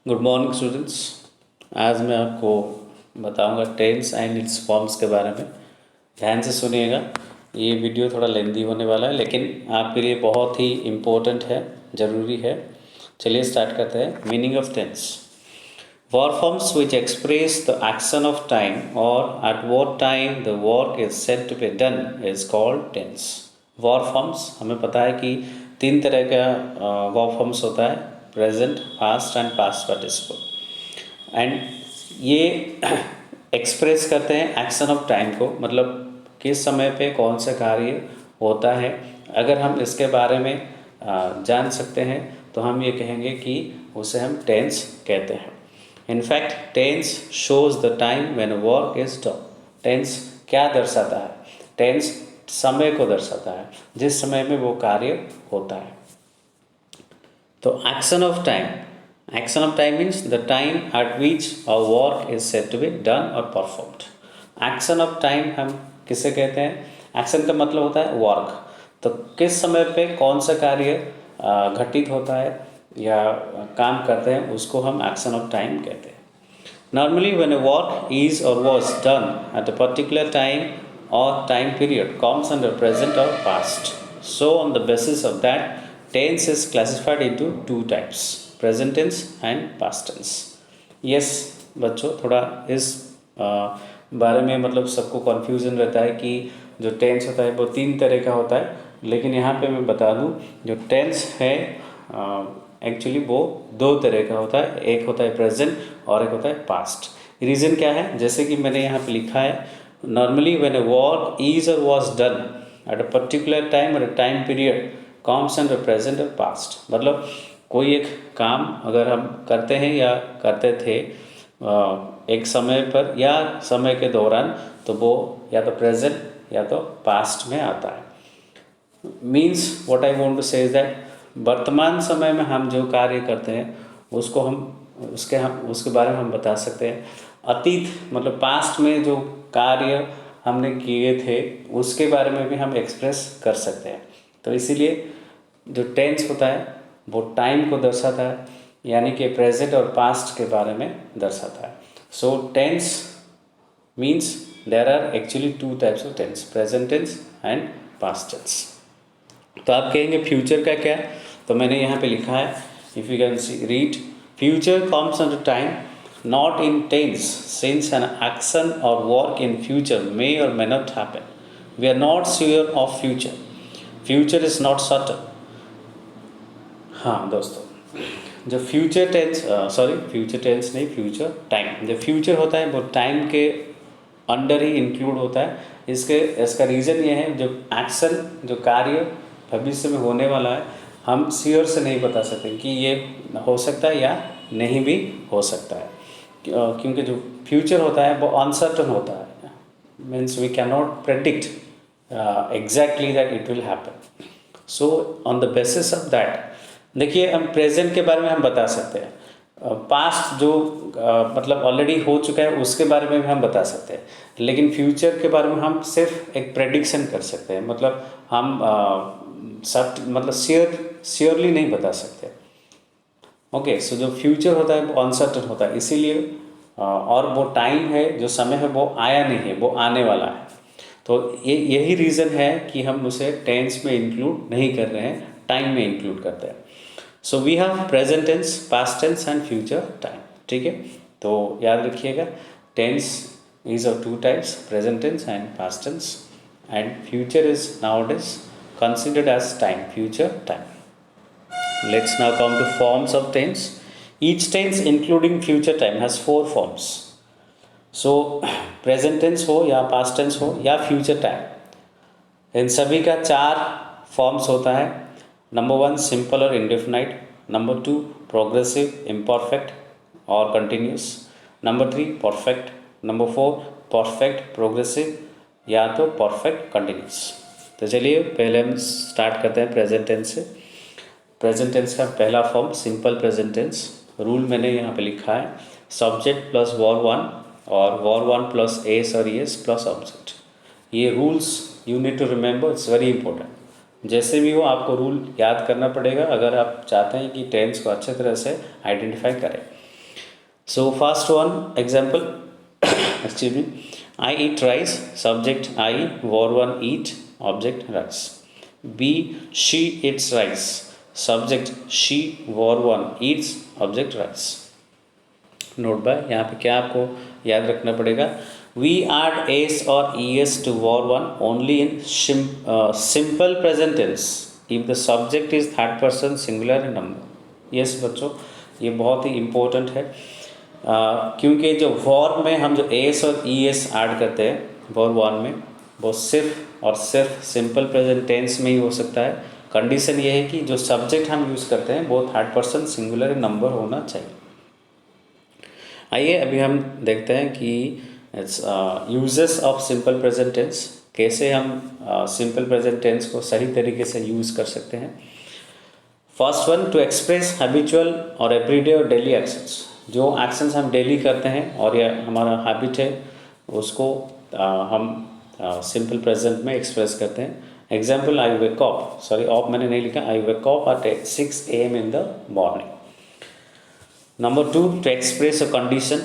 Good morning students. आज मैं आपको बताऊंगा टेंस एंड इट्स फॉर्म्स के बारे में। ध्यान से सुनिएगा, ये वीडियो थोड़ा लेंदी होने वाला है लेकिन आपके लिए बहुत ही इम्पोर्टेंट है, ज़रूरी है। चलिए स्टार्ट करते हैं। Meaning of tense: verb forms which express the action of time और at what time the work is said to be done is called tense. Verb forms हमें पता है कि तीन तरह का वर्ब फॉर्म्स होता है: present, past and past participle. And ये एक्सप्रेस करते हैं एक्शन ऑफ टाइम को, मतलब किस समय पे कौन सा कार्य होता है। अगर हम इसके बारे में जान सकते हैं तो हम ये कहेंगे कि उसे हम टेंस कहते हैं। In fact tense shows the time when work is done. Tense क्या दर्शाता है? टेंस समय को दर्शाता है, जिस समय में वो कार्य होता है। तो action of time means the time at which a work is said to be done or performed. Action of time हम किसे कहते हैं? एक्शन का मतलब होता है वर्क। तो किस समय पे कौन सा कार्य घटित होता है या काम करते हैं, उसको हम एक्शन ऑफ टाइम कहते हैं। Normally, when a work is or was done at a particular time or time period comes under present or past. So, on the basis of that, tense is classified into two types: present tense and past tense. Yes, बच्चों थोड़ा इस बारे में मतलब सबको confusion रहता है कि जो टेंस होता है वो तीन तरह का होता है, लेकिन यहाँ पे मैं बता दूँ जो टेंस है एक्चुअली वो दो तरह का होता है। एक होता है प्रेजेंट और एक होता है पास्ट। रीज़न क्या है? जैसे कि मैंने यहाँ पे लिखा है, normally when a work is और was done at a particular time और a time period comes under present और पास्ट। मतलब कोई एक काम अगर हम करते हैं या करते थे एक समय पर या समय के दौरान, तो वो या तो प्रेजेंट या तो पास्ट में आता है। Means what I want to say is that वर्तमान समय में हम जो कार्य करते हैं उसको हम उसके बारे में हम बता सकते हैं। अतीत मतलब पास्ट में जो कार्य हमने किए थे उसके बारे में भी हम एक्सप्रेस कर सकते हैं। तो इसीलिए जो टेंस होता है वो टाइम को दर्शाता है, यानी कि प्रेजेंट और पास्ट के बारे में दर्शाता है। So tense means there are actually two types of tense: present tense and past tense. तो आप कहेंगे फ्यूचर का क्या? तो मैंने यहाँ पे लिखा है, if you can see read, future comes under time not in tense since an action और work in future may or may not happen. We are not sure of future, future is not certain. हाँ दोस्तों, जो future tense future tense नहीं, future time, जो future होता है वो time के अंडर ही इंक्लूड होता है। इसका रीज़न ये है, जो एक्शन जो कार्य भविष्य में होने वाला है हम श्योर से नहीं बता सकते कि ये हो सकता है या नहीं भी हो सकता है, क्योंकि जो फ्यूचर होता है वो अनसर्टन होता है। Means we can not predict exactly that it will happen. So on the basis of that, देखिए हम प्रेजेंट के बारे में हम बता सकते हैं, पास्ट जो मतलब ऑलरेडी हो चुका है उसके बारे में भी हम बता सकते हैं, लेकिन फ्यूचर के बारे में हम सिर्फ एक प्रेडिक्शन कर सकते हैं। मतलब हम मतलब श्योरली नहीं बता सकते। ओके, सो जो फ्यूचर होता है वो अनसर्टन होता है, इसीलिए और वो टाइम है, जो समय है वो आया नहीं है, वो आने वाला है। तो यही रीज़न है कि हम उसे टेंस में इंक्लूड नहीं कर रहे हैं, टाइम में इंक्लूड करते हैं। So we have present tense, past tense and future time. ठीक है, तो याद रखिएगा, tense is of two types: present tense and past tense, and future is nowadays considered as time, future time. Let's now come to forms of tense. Each tense including future time has four forms. So present tense हो या past tense हो या future time, इन सभी का चार forms होता है। Number 1 simple और इंडेफिनाइट, नंबर 2 प्रोग्रेसिव इम्परफेक्ट और continuous, number 3 perfect, number 4 perfect progressive या तो परफेक्ट कंटिन्यूस। तो चलिए पहले हम स्टार्ट करते हैं प्रेजेंट टेंस से। प्रेजेंट टेंस का पहला form simple present tense. Rule मैंने यहाँ पे लिखा है, सब्जेक्ट प्लस वर्ब 1 और verb 1 plus S or S plus object. ये rules you need to remember, it's very important. जैसे भी हो आपको रूल याद करना पड़ेगा अगर आप चाहते हैं कि टेंस को अच्छे तरह से आइडेंटिफाई करें। So first one example, excuse me, I eat rice, subject I, verb 1 eat, object rice. B, she eats rice, subject she, verb 1 eats, object rice. Note by, यहाँ पे क्या आपको याद रखना पड़ेगा, we add S or es to verb 1 only in simple present tense if the subject is third person singular number. Yes बच्चों, ये बहुत ही इम्पोर्टेंट है, क्योंकि जो वर्ब में हम जो एस और es ऐड करते हैं वर्ब 1 में, वो सिर्फ और सिर्फ सिंपल प्रेजेंट टेंस में ही हो सकता है। कंडीशन ये है कि जो सब्जेक्ट हम यूज़ करते हैं वो थर्ड पर्सन सिंगुलर नंबर होना चाहिए। आइए अभी हम देखते हैं कि uses of simple present tense, कैसे हम सिंपल प्रेजेंट टेंस को सही तरीके से यूज़ कर सकते हैं। First one, to express habitual और एवरीडे और डेली एक्शंस। जो एक्शंस हम डेली करते हैं और या हमारा हैबिट है उसको हम सिंपल प्रेजेंट में एक्सप्रेस करते हैं। Example, I wake up, sorry of मैंने नहीं लिखा, I wake up at 6 AM in the morning. Number 2, to express a condition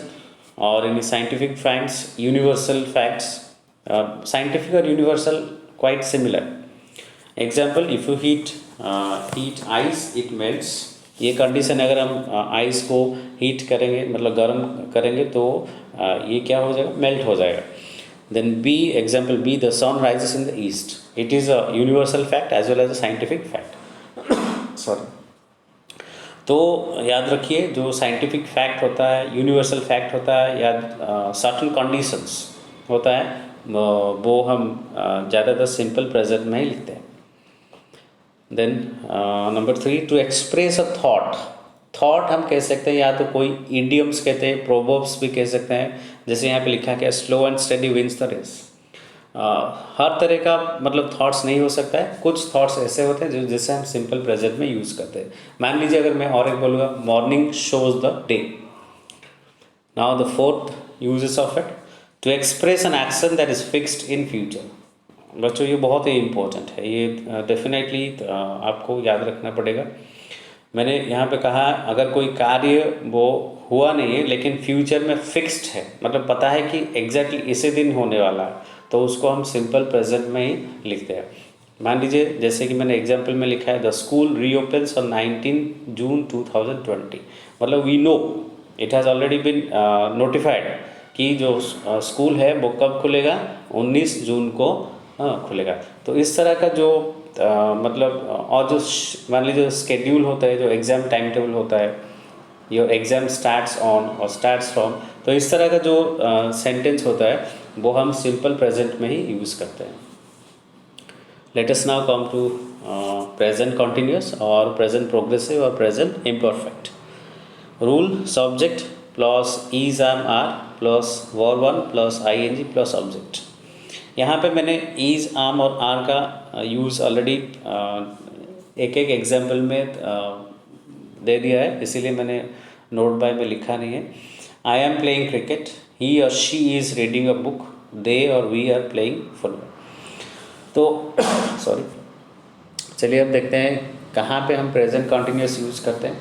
or any scientific facts, universal facts. Scientific or universal quite similar. Example, if you heat ice, it melts. ये condition अगर हम ice को heat करेंगे मतलब गर्म करेंगे तो ये क्या हो जाएगा, मेल्ट हो जाएगा। Then B, example B, the sun rises in the east, it is a universal fact as well as a scientific fact. Sorry, तो याद रखिए जो साइंटिफिक फैक्ट होता है, यूनिवर्सल फैक्ट होता है या सर्टन कंडीशंस होता है, वो हम ज़्यादातर सिंपल प्रेजेंट में ही लिखते हैं। Then number 3, to express a thought. Thought हम कह सकते हैं या तो कोई इडियम्स कहते हैं, प्रोवर्ब्स भी कह सकते हैं, जैसे यहाँ पे लिखा गया slow and steady wins the race. हर तरह का मतलब थॉट्स नहीं हो सकता है, कुछ थॉट्स ऐसे होते हैं जो जिसे हम सिंपल प्रेजेंट में यूज़ करते हैं। मान लीजिए अगर मैं और एक बोलूँगा, morning shows the day. Now the fourth uses of it, to express an action that is fixed in future. बच्चों ये बहुत ही इम्पोर्टेंट है, ये डेफिनेटली आपको याद रखना पड़ेगा। मैंने यहाँ पे कहा अगर कोई कार्य वो हुआ नहीं है लेकिन फ्यूचर में फिक्स्ड है, मतलब पता है कि एग्जैक्टली इसी दिन होने वाला है, तो उसको हम सिंपल प्रेजेंट में ही लिखते हैं। मान लीजिए जैसे कि मैंने एग्जाम्पल में लिखा है, the school reopens on 19 June 2020, मतलब we know it has already been notified कि जो स्कूल है वो कब खुलेगा, 19 जून को खुलेगा। तो इस तरह का जो मतलब और जो मान लीजिए स्केड्यूल होता है, जो एग्ज़ाम टाइम टेबल होता है, योर एग्ज़ाम स्टार्ट्स ऑन और स्टार्ट्स फ्रॉम, तो इस तरह का जो सेंटेंस होता है वो हम सिंपल प्रेजेंट में ही यूज़ करते हैं। Let us now come to present continuous और प्रेजेंट प्रोग्रेसिव और present imperfect. Rule, subject plus is am are plus verb 1 plus ING plus object. यहाँ पे मैंने इज, आम और आर का यूज़ ऑलरेडी एक एक एग्जाम्पल में दे दिया है, इसीलिए मैंने नोट बाय में लिखा नहीं है। I am playing cricket, he और she is reading a book, they और वी आर प्लेइंग फुटबॉल। तो सॉरी, चलिए अब देखते हैं कहाँ पे हम प्रेजेंट कंटिन्यूअस यूज़ करते हैं।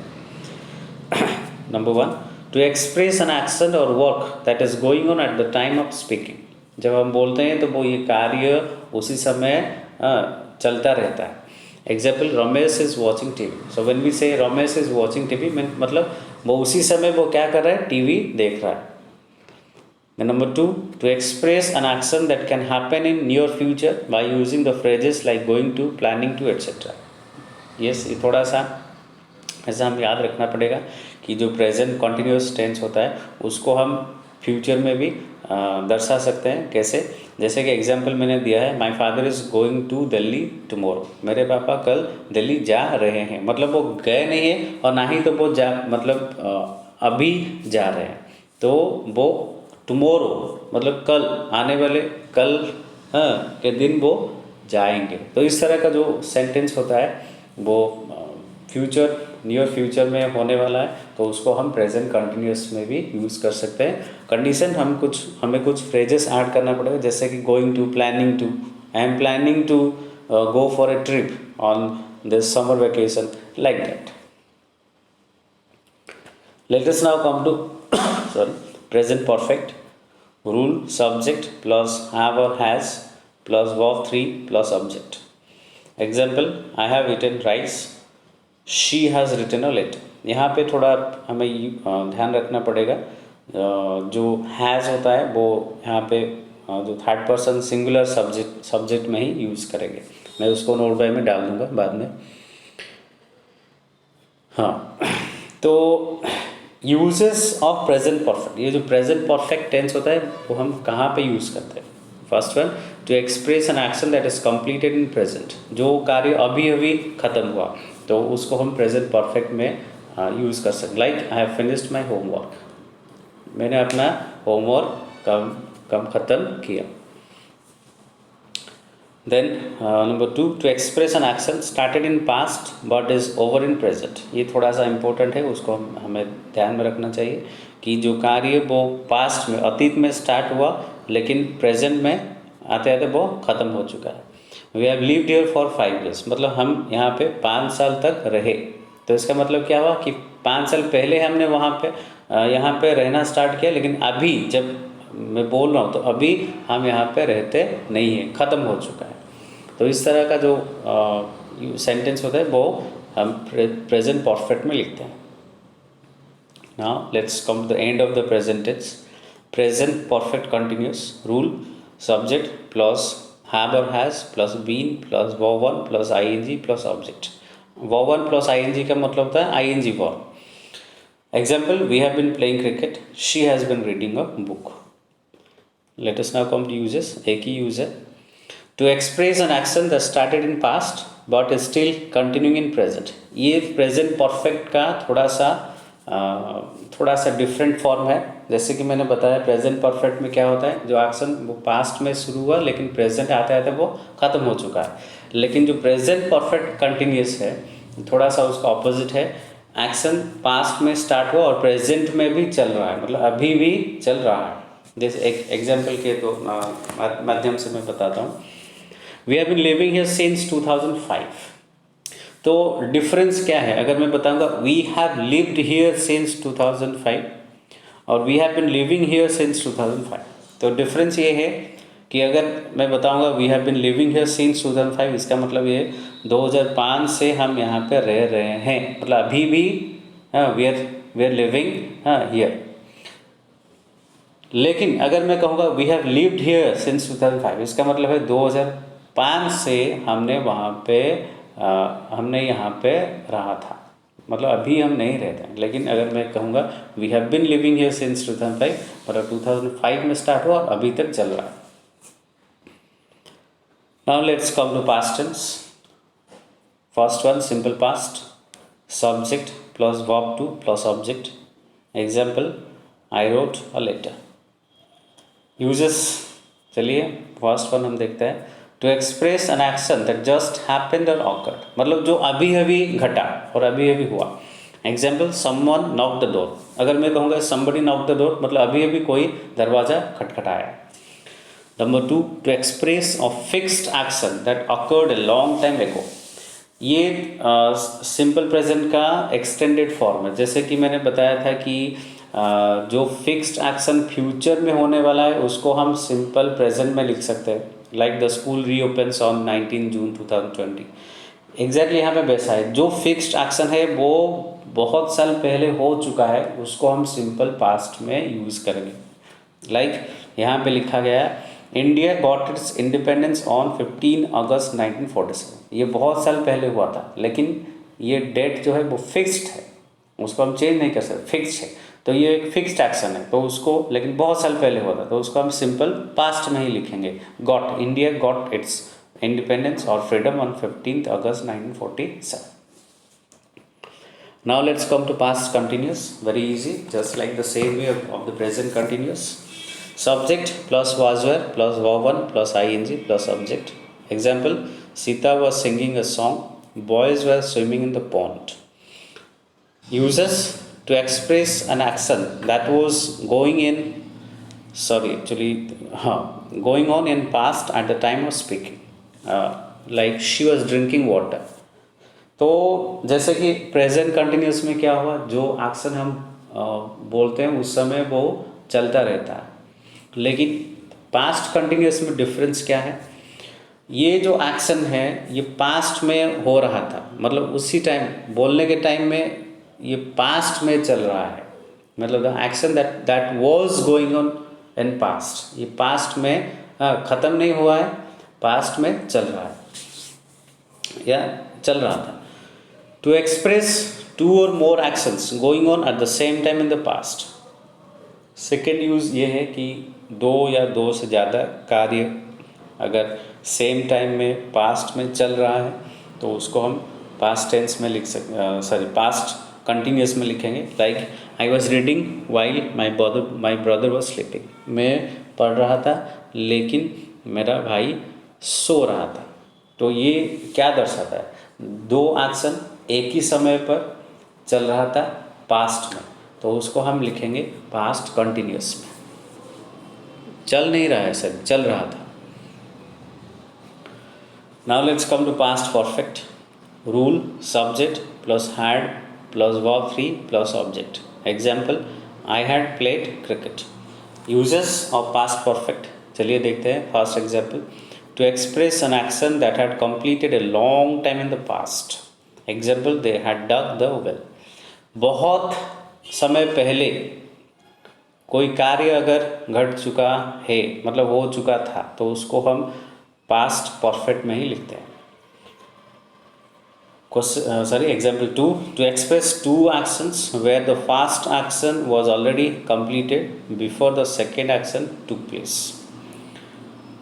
Number 1, to express an action और work that is going on at the time of speaking. जब हम बोलते हैं तो वो ये कार्य उसी समय चलता रहता है। Example, Ramesh is watching TV. So when we say Ramesh is watching TV, मतलब वो उसी समय वो क्या कर रहा है, टीवी देख रहा है। Number 2, to express an action that can happen in near future by using the phrases like going to, planning to, etcetera. Yes, ये थोड़ा सा ऐसा हम याद रखना पड़ेगा कि जो प्रेजेंट कॉन्टिन्यूस टेंस होता है उसको हम फ्यूचर में भी दर्शा सकते हैं। कैसे, जैसे कि एग्जाम्पल मैंने दिया है, my father is going to Delhi tomorrow. मेरे पापा कल दिल्ली जा रहे हैं, मतलब वो गए नहीं है और ना ही तो वो मतलब अभी जा रहे हैं, तो वो टुमारो मतलब कल, आने वाले कल के दिन वो जाएंगे। तो इस तरह का जो सेंटेंस होता है वो फ्यूचर, नियर फ्यूचर में होने वाला है, तो उसको हम प्रेजेंट कंटिन्यूअस में भी यूज़ कर सकते हैं। कंडीशन हमें कुछ फ्रेजेस ऐड करना पड़ेगा, जैसे कि going to, planning to, I am planning to go for a trip on this summer vacation, like that. Let us now come to sorry, present perfect, rule subject plus have or has plus verb 3 plus object. Example, I have eaten rice, she has written a letter. यहाँ पे थोड़ा हमें ध्यान रखना पड़ेगा, जो has होता है वो यहाँ पे जो थर्ड पर्सन सिंगुलर सब्जेक्ट में ही यूज़ करेंगे. मैं उसको नोट बाय में डाल दूँगा बाद में. हाँ, तो यूजेस ऑफ प्रेजेंट परफेक्ट, ये जो प्रेजेंट परफेक्ट टेंस होता है वो हम कहाँ पे यूज़ करते हैं? First one, to express an action that is completed in present, जो कार्य अभी अभी खत्म हुआ तो उसको हम प्रेजेंट परफेक्ट में यूज़ कर सकते. Like I have finished my homework, मैंने अपना होमवर्क कम ख़त्म किया. Then number 2, to express an action started in past but is over in present. ये थोड़ा सा इम्पोर्टेंट है, उसको हमें ध्यान में रखना चाहिए कि जो कार्य वो पास्ट में अतीत में स्टार्ट हुआ लेकिन प्रेजेंट में आते आते वो ख़त्म हो चुका है. We have lived here for 5 years, मतलब हम यहाँ पे 5 साल तक रहे. तो इसका मतलब क्या हुआ कि 5 साल पहले हमने वहाँ पे यहाँ पे रहना स्टार्ट किया, लेकिन अभी जब मैं बोल रहा हूँ तो अभी हम यहाँ पे रहते नहीं हैं, ख़त्म हो चुका है. तो इस तरह का जो सेंटेंस होता है वो हम प्रेजेंट परफेक्ट में लिखते हैं. Now let's come to the end of the present tense. Present perfect continuous, rule subject plus have और has plus been plus verb 1 plus ING plus object. Verb 1 plus ING का मतलब होता है ING verb. Example, we have been playing cricket, she has been reading a book. Let us now come to uses. एक ही use है. To express an action that started in past but is still continuing in present. ये present perfect का थोड़ा सा different form है. जैसे कि मैंने बताया प्रेजेंट परफेक्ट में क्या होता है, जो एक्शन वो पास्ट में शुरू हुआ लेकिन प्रेजेंट आते आते वो ख़त्म हो चुका है. लेकिन जो प्रेजेंट परफेक्ट कंटिन्यूस है थोड़ा सा उसका ऑपोजिट है. एक्शन पास्ट में स्टार्ट हुआ और प्रेजेंट में भी चल रहा है, मतलब अभी भी चल रहा है. जैसे एक एग्जाम्पल के तो माध्यम से मैं बताता हूँ. We have been living here since 2005. तो डिफरेंस क्या है अगर मैं बताऊंगा we have lived here since 2005 और we have been living here since 2005. तो डिफरेंस ये है कि अगर मैं बताऊंगा we have been living here since 2005, इसका मतलब ये 2005 से हम यहाँ पे रह रहे हैं, मतलब अभी भी वी आर लिविंग हियर. लेकिन अगर मैं कहूँगा we have lived here since 2005, इसका मतलब है 2005 से हमने वहाँ पे हमने यहाँ पे रहा था, मतलब अभी हम नहीं रहते हैं. लेकिन अगर मैं कहूँगा we have been living here since 2005, मतलब 2005 में स्टार्ट हुआ और अभी तक चल रहा है. Now let's come to past tense. First one, simple past, subject plus verb 2 plus object. Example, I wrote a letter. Uses, चलिए फर्स्ट वन हम देखते हैं. To express an action that just happened और ऑकर्ड, मतलब जो अभी अभी घटा और अभी अभी हुआ. Example, someone knock the door. अगर मैं कहूँगा समबडी नॉक द डोर, मतलब अभी अभी कोई दरवाज़ा खटखटाया. Number 2, to express a fixed action that occurred a long time ago. ये सिंपल प्रेजेंट का एक्सटेंडेड फॉर्म है. जैसे कि मैंने बताया था कि जो फिक्स्ड एक्शन फ्यूचर में होने वाला है उसको हम सिंपल प्रेजेंट में लिख सकते हैं. Like the school reopens on 19 June 2020. Exactly यहाँ पे वैसा है. जो फिक्स्ड एक्शन है वो बहुत साल पहले हो चुका है, उसको हम सिंपल पास्ट में यूज़ करेंगे. लाइक यहाँ पे लिखा गया है India got its independence on 15 August 1947. ये बहुत साल पहले हुआ था, लेकिन ये डेट जो है वो फिक्स्ड है, उसको हम चेंज नहीं कर सकते, फिक्स्ड है. तो ये एक फिक्स्ड एक्शन है, तो उसको लेकिन बहुत साल पहले हुआ था तो उसको हम सिंपल पास्ट में ही लिखेंगे. Got, India got its independence और freedom on 15 August 1947. Now let's come to past continuous. Very easy, just like the same way of the present continuous. Subject plus was were plus verb 1 plus ing plus object. Example, Sita was singing a song, boys were swimming in the pond. Uses, to express an action that was going on in past at the time of speaking. Like she was drinking water. तो जैसे कि present continuous में क्या हुआ, जो action हम बोलते हैं उस समय वो चलता रहता है। लेकिन पास्ट कंटिन्यूअस में डिफरेंस क्या है, ये जो एक्शन है ये पास्ट में हो रहा था, मतलब उसी टाइम बोलने के टाइम में ये पास्ट में चल रहा है, मतलब the action that was going on in past, ये पास्ट में ख़त्म नहीं हुआ है, पास्ट में चल रहा है या चल रहा था। टू एक्सप्रेस टू और more actions going on at the same time in the past. Second use ये है कि दो या दो से ज़्यादा कार्य अगर सेम टाइम में पास्ट में चल रहा है तो उसको हम पास्ट टेंस में लिख पास्ट कंटिन्यूस में लिखेंगे। Like I was reading while my brother was sleeping, मैं पढ़ रहा था लेकिन मेरा भाई सो रहा था। तो ये क्या दर्शाता है, दो एक्शन एक ही समय पर चल रहा था पास्ट में, तो उसको हम लिखेंगे पास्ट कंटिन्यूस में। चल नहीं रहा है सर, चल रहा था। Now let's come to past perfect. Rule subject plus had plus verb 3 plus object. Example I had played cricket. Uses of past perfect, चलिए देखते हैं। First example, to express an action that had completed a long time in the past. Example they had dug the well. बहुत समय पहले कोई कार्य अगर घट चुका है, मतलब हो चुका था, तो उसको हम पास्ट परफेक्ट में ही लिखते हैं। Example 2, to express two actions where the first action was already completed before the second action took place.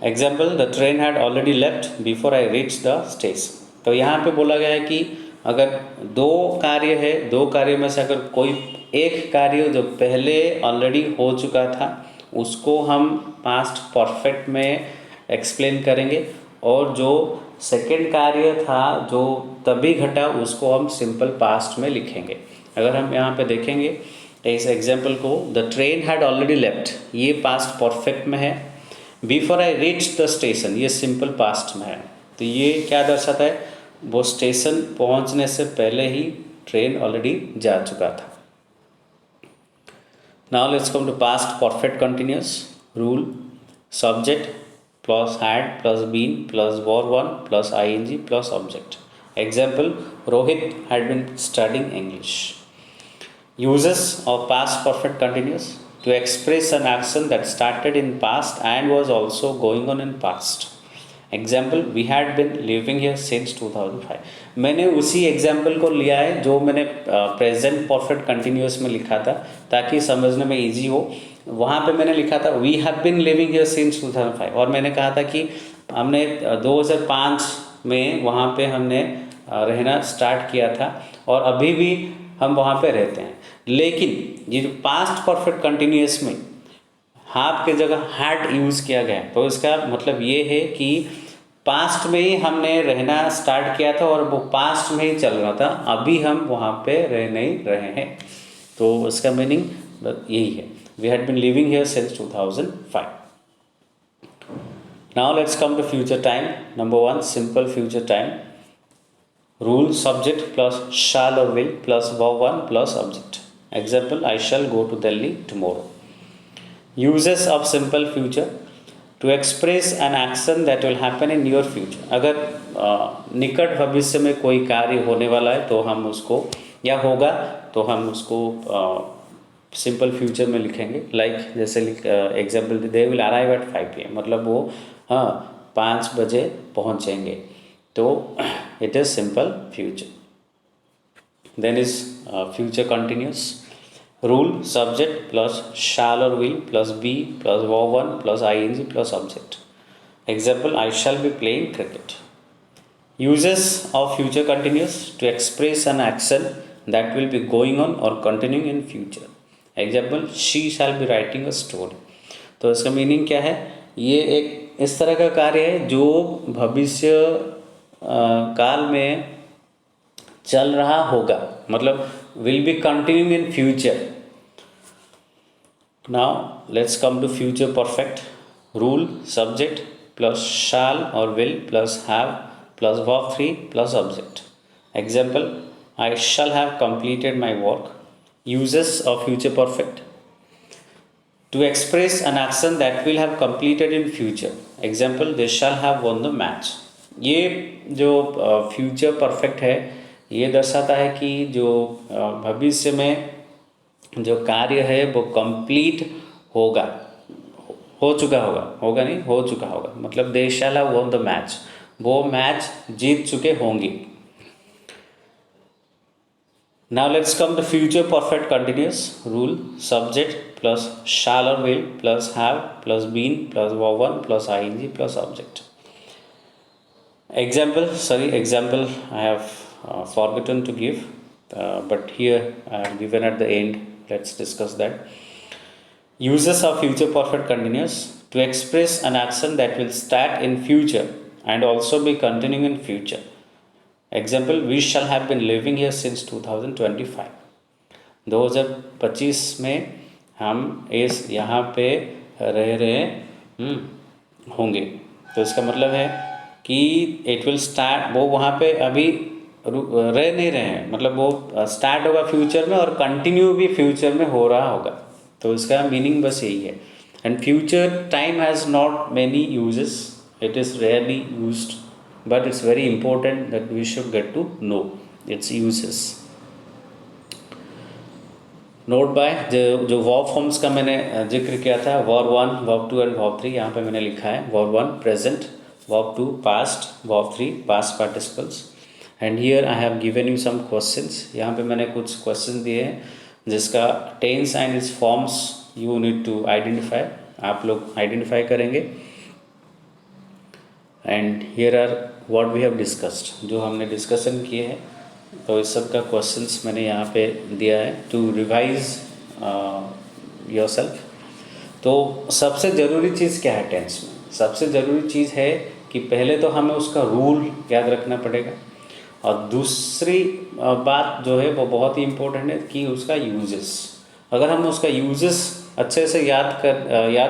Example the train had already left before I reach the station. तो यहाँ पे बोला गया है कि अगर दो कार्य है, दो कार्य में से अगर कोई एक कार्य जो पहले ऑलरेडी हो चुका था उसको हम पास्ट परफेक्ट में एक्सप्लेन करेंगे, और जो सेकेंड कार्य था जो तभी घटा उसको हम सिंपल पास्ट में लिखेंगे। अगर हम यहाँ पे देखेंगे इस एग्जाम्पल को, the train had already left, ये पास्ट परफेक्ट में है। Before I reach the station, ये सिंपल पास्ट में है। तो ये क्या दर्शाता है, वो स्टेशन पहुँचने से पहले ही ट्रेन ऑलरेडी जा चुका था। Now let's come to past perfect continuous. Rule subject plus had plus been plus verb 1 plus ing plus object. Example Rohit had been studying English. Uses of past perfect continuous, to express an action that started in past and was also going on in past. Example, we had been living here since 2005. मैंने उसी example को लिया है जो मैंने present perfect continuous में लिखा था ताकि समझने में इजी हो। वहाँ पे मैंने लिखा था we have been living here since 2005, और मैंने कहा था कि हमने 2005 में वहाँ पे हमने रहना स्टार्ट किया था और अभी भी हम वहाँ पे रहते हैं। लेकिन ये जो पास्ट परफेक्ट कंटिन्यूअस में हैव के जगह हैड यूज़ किया गया है, तो इसका मतलब ये है कि पास्ट में ही हमने रहना स्टार्ट किया था और वो पास्ट में ही चल रहा था, अभी हम वहाँ पे रह नहीं रहे हैं। तो इसका मीनिंग यही है, we had been living here since 2005। Now let's come to future time. Number 1, simple future time. Rule subject plus shall और will plus verb 1 plus object. Example I shall go to Delhi tomorrow. Uses of simple future, to express an action that will happen in your future. अगर निकट भविष्य में कोई कार्य होने वाला है तो हम उसको, या होगा तो हम उसको सिंपल फ्यूचर में लिखेंगे। लाइक जैसे example they will arrive at 5 PM, मतलब वो 5 बजे पहुँचेंगे, तो it is simple future. Then is future continuous. Rule subject plus shall or will plus be plus verb 1 plus ing plus object. Example, I shall be playing cricket. Uses of future continuous, to express an action that will be going on or continuing in future. Example, she shall be writing a story. तो इसका meaning क्या है, ये एक इस तरह का कार्य है जो भविष्य काल में चल रहा होगा, मतलब will be continuing in future. Now let's come to future perfect. Rule subject plus shall और will plus have plus verb 3 plus object. Example, I shall have completed my work. uses of future perfect to express an action that will have completed in future. Example, they shall have won the match. ये जो future perfect है ये दर्शाता है कि जो भविष्य में जो कार्य है वो कंप्लीट होगा, हो चुका होगा नहीं, हो चुका होगा, मतलब they shall have won the match, वो मैच जीत चुके होंगे. Now let's come to future perfect continuous rule. Subject plus shall or will plus have plus been plus verb plus ing plus object. Example I have forgotten to give, but here I have given at the end. Let's discuss that. Uses of future perfect continuous to express an action that will start in future and also be continuing in future. Example, we shall have been living here since 2025. 2025 में हम इस यहाँ पे रह रहे होंगे. तो इसका मतलब है कि इट विल स्टार्ट, वो वहाँ पे अभी रह नहीं रहे हैं, मतलब वो स्टार्ट होगा फ्यूचर में और कंटिन्यू भी फ्यूचर में हो रहा होगा. तो इसका मीनिंग बस यही है. And future time has not many uses, it is rarely used, but it's very important that we should get to know its uses. Note by जो वर्ब फॉर्म्स का मैंने जिक्र किया था, वर्ब 1, वर्ब 2 एंड वर्ब 3, यहाँ पे मैंने लिखा है verb 1 present, verb 2 past, verb 3 past participles. And here I have given you some questions. यहाँ पे मैंने कुछ क्वेश्चन दिए हैं जिसका tense and its forms you need to identify, आप लोग आइडेंटिफाई करेंगे. And here are what we have discussed, जो हमने डिस्कशन किए हैं. तो इस सब का क्वेश्चंस मैंने यहाँ पे दिया है टू रिवाइज योरसेल्फ. तो सबसे ज़रूरी चीज़ क्या है टेंस में? सबसे ज़रूरी चीज़ है कि पहले तो हमें उसका रूल याद रखना पड़ेगा, और दूसरी बात जो है वो बहुत ही इम्पोर्टेंट है कि उसका यूजेस. अगर हम उसका यूजेस अच्छे से याद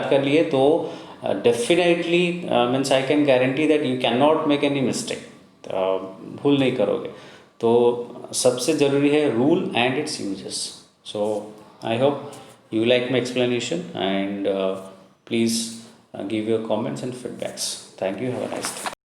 कर लिए तो definitely means I can guarantee that you can not make any mistake, भूल नहीं करोगे. तो सबसे ज़रूरी है rule and it's uses. So I hope you like my explanation, and please give your comments and feedbacks. Thank you. Have a nice day.